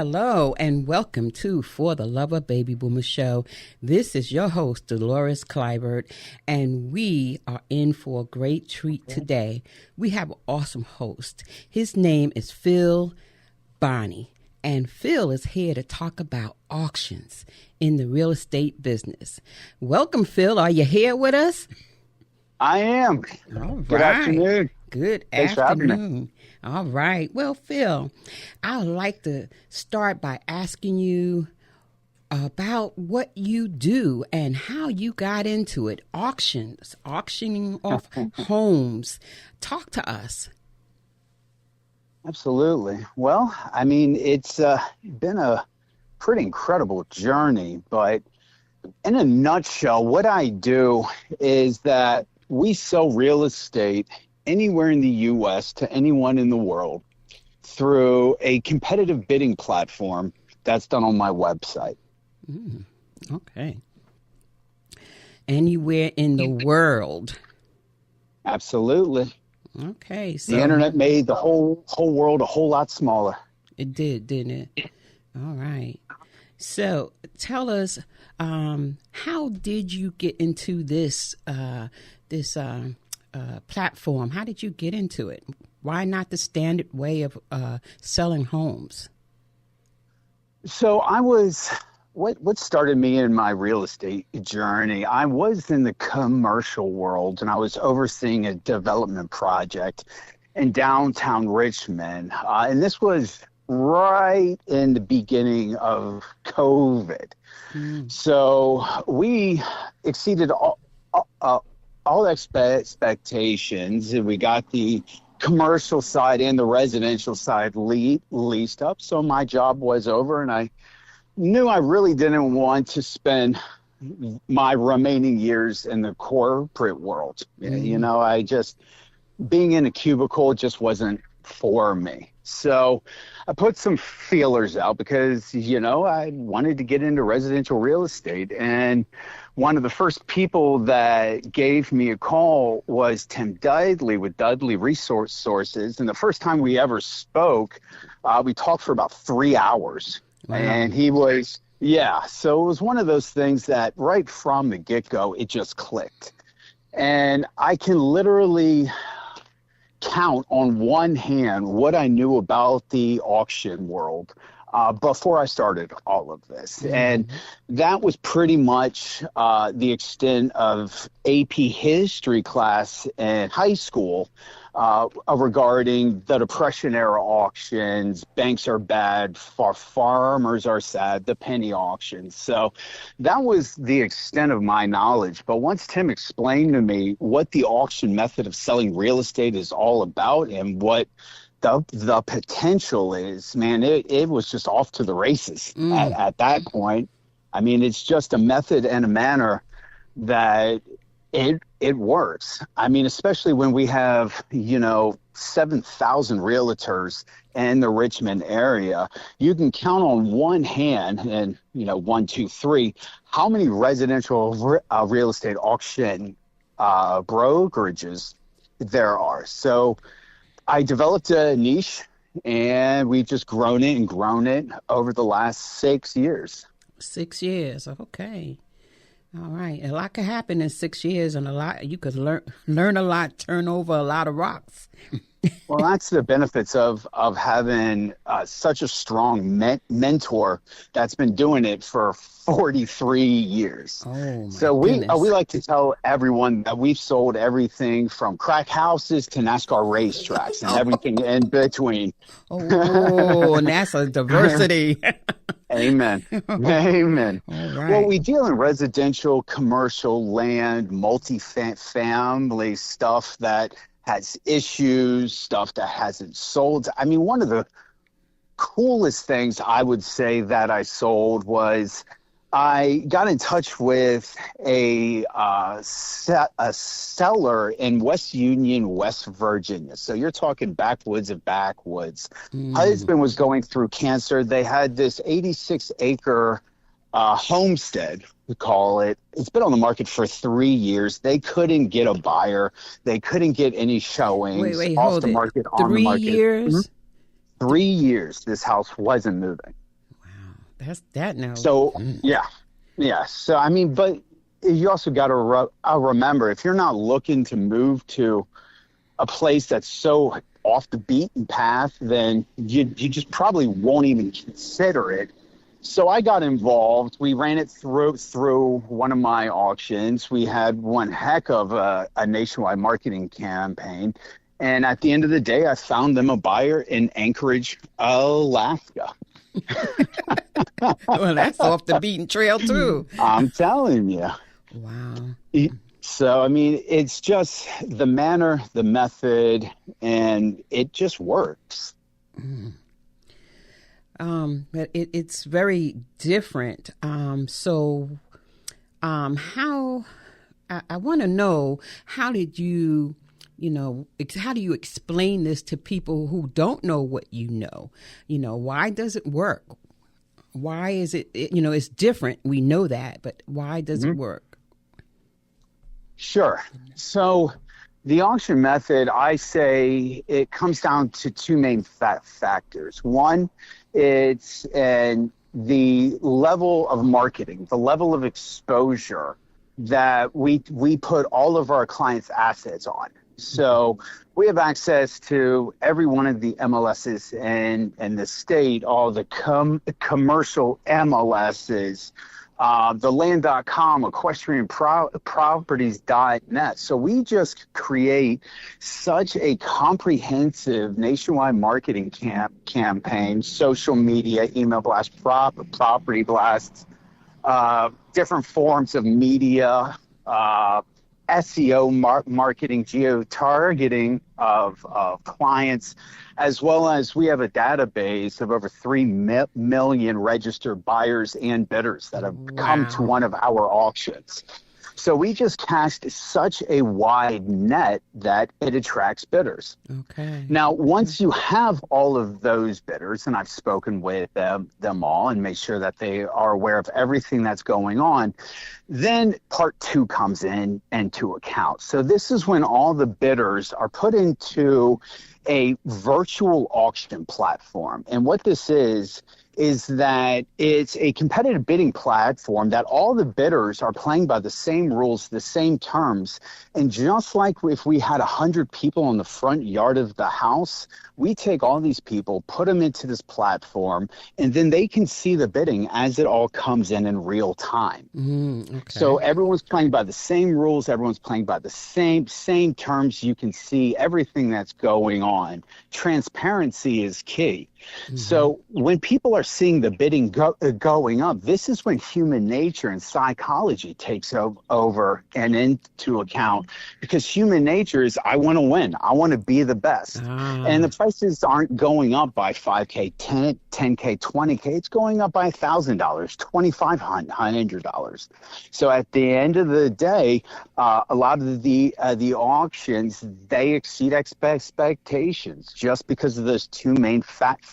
Hello and welcome to For the Love of Baby Boomer Show. This is your host, Dolores Clybert, and we are in for a great treat today. We have an awesome host. His name is Phil Bonnie, and Phil is here to talk about auctions in the real estate business. Welcome, Phil. Are you here with us? I am. All right. Good afternoon. Good Thanks for having me. afternoon. All right. Well, Phil, I would like to start by asking you about what you do and how you got into it. Auctions, auctioning off homes. Talk to us. Absolutely. Well, I mean, it's been a pretty incredible journey, but in a nutshell, what I do is that we sell real estate anywhere in the U.S. to anyone in the world through a competitive bidding platform that's done on my website. Okay. Anywhere in the world. Absolutely. Okay. So The internet made the whole world a whole lot smaller. it did, didn't it? All right. So tell us, how did you get into this platform? How did you get into it? Why not the standard way of selling homes? So what started me in my real estate journey, I was in the commercial world and I was overseeing a development project in downtown Richmond. And this was right in the beginning of COVID. So we exceeded all expectations, and we got the commercial side and the residential side leased up. So my job was over, and I knew I really didn't want to spend my remaining years in the corporate world. You know, being in a cubicle just wasn't for me. So I put some feelers out because, I wanted to get into residential real estate. And one of the first people that gave me a call was Tim Dudley with Dudley Resources. And the first time we ever spoke, we talked for about 3 hours. Wow. And he was, so it was one of those things that right from the get-go, it just clicked. And I can literally count on one hand what I knew about the auction world before I started all of this. And that was pretty much the extent of AP history class in high school regarding the Depression era auctions. Banks are bad, farmers are sad, the penny auctions. So that was the extent of my knowledge. But once Tim explained to me what the auction method of selling real estate is all about and what the potential is, man, it was just off to the races at that point. I mean, it's just a method and a manner that it works. I mean, especially when we have, 7,000 realtors in the Richmond area, you can count on one hand and, 1, 2, 3, how many residential real estate auction brokerages there are. So I developed a niche, and we've just grown it over the last 6 years. 6 years. Okay. All right. A lot could happen in 6 years, and you could learn a lot, turn over a lot of rocks. Well, that's the benefits of having such a strong mentor that's been doing it for 43 years. So we like to tell everyone that we've sold everything from crack houses to NASCAR racetracks and everything in between. And that's a diversity. Amen. Amen. All right. Well, we deal in residential, commercial, land, multi-family stuff that has issues, stuff that hasn't sold. I mean, one of the coolest things I would say that I sold was I got in touch with a seller in West Union, West Virginia. So you're talking backwoods of backwoods. Husband was going through cancer. They had this 86-acre homestead, we call it. It's been on the market for 3 years. They couldn't get a buyer. They couldn't get any showings. Wait, off hold the it. market, on 3 the market. years? 3 years this house wasn't moving. That's that now. So yeah. So I mean, but you also got to remember, if you're not looking to move to a place that's so off the beaten path, then you just probably won't even consider it. So I got involved. We ran it through one of my auctions. We had one heck of a nationwide marketing campaign. And at the end of the day, I found them a buyer in Anchorage, Alaska. Well, that's off the beaten trail too. I'm telling you. Wow. So, I mean, it's just the manner, the method, and it just works. It's very different. How, I want to know, how did you, how do you explain this to people who don't know what you know? Why does it work? Why is it, it's different. We know that, but why does it work? Sure. So the auction method, I say it comes down to two main factors. One, it's the level of marketing, the level of exposure that we put all of our clients' assets on. So we have access to every one of the MLSs in the state, all the commercial MLSs, the land.com, equestrianproperties.net. So we just create such a comprehensive nationwide marketing campaign, social media, email blasts, property blasts, different forms of media, SEO marketing, geo-targeting of clients, as well as we have a database of over 3 million registered buyers and bidders that have come to one of our auctions. So we just cast such a wide net that it attracts bidders. Okay. Now, once you have all of those bidders, and I've spoken with them all and made sure that they are aware of everything that's going on, then part two comes into account. So this is when all the bidders are put into a virtual auction platform. And what this is that it's a competitive bidding platform that all the bidders are playing by the same rules, the same terms. And just like if we had 100 people in the front yard of the house, we take all these people, put them into this platform, and then they can see the bidding as it all comes in real time. Okay. So everyone's playing by the same rules. Everyone's playing by the same terms. You can see everything that's going on. Transparency is key. So when people are seeing the bidding going up, this is when human nature and psychology takes over and into account, because human nature is, I want to win. I want to be the best. And the prices aren't going up by $5K, $10K, $20K. It's going up by $1,000, $2,500. So at the end of the day, a lot of the auctions, they exceed expectations just because of those two main factors,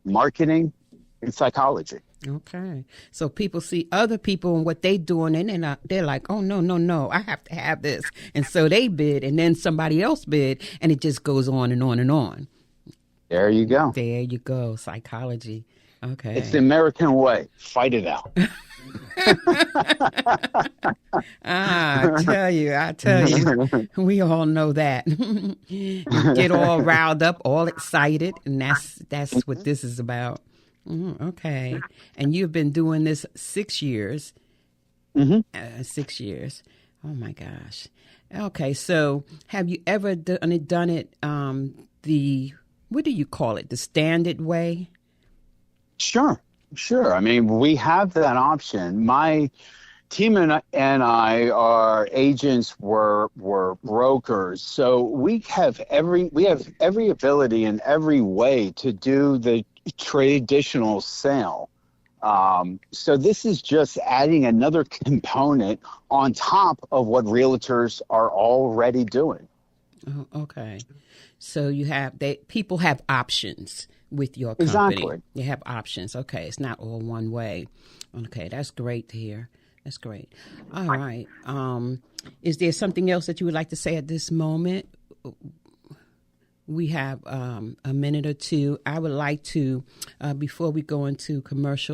marketing and psychology. Okay. So people see other people and what they doing, and they're like, oh, no, I have to have this. And so they bid, and then somebody else bid, and it just goes on and on and on. There you go. There you go. Psychology. Okay. It's the American way. Fight it out. I tell you, we all know that. Get all riled up, all excited, and that's what this is about. Okay. And you've been doing this 6 years. 6 years. Oh my gosh. Okay. So have you ever done it what do you call it? The standard way? Sure. I mean, we have that option. My team and I are agents, we're brokers. So we have every ability in every way to do the traditional sale. So this is just adding another component on top of what realtors are already doing. Oh, okay. So people have options with your company. Exactly. You have options. Okay. It's not all one way. Okay. That's great to hear. That's great. All right. Is there something else that you would like to say at this moment? We have a minute or two. I would like to, before we go into commercial,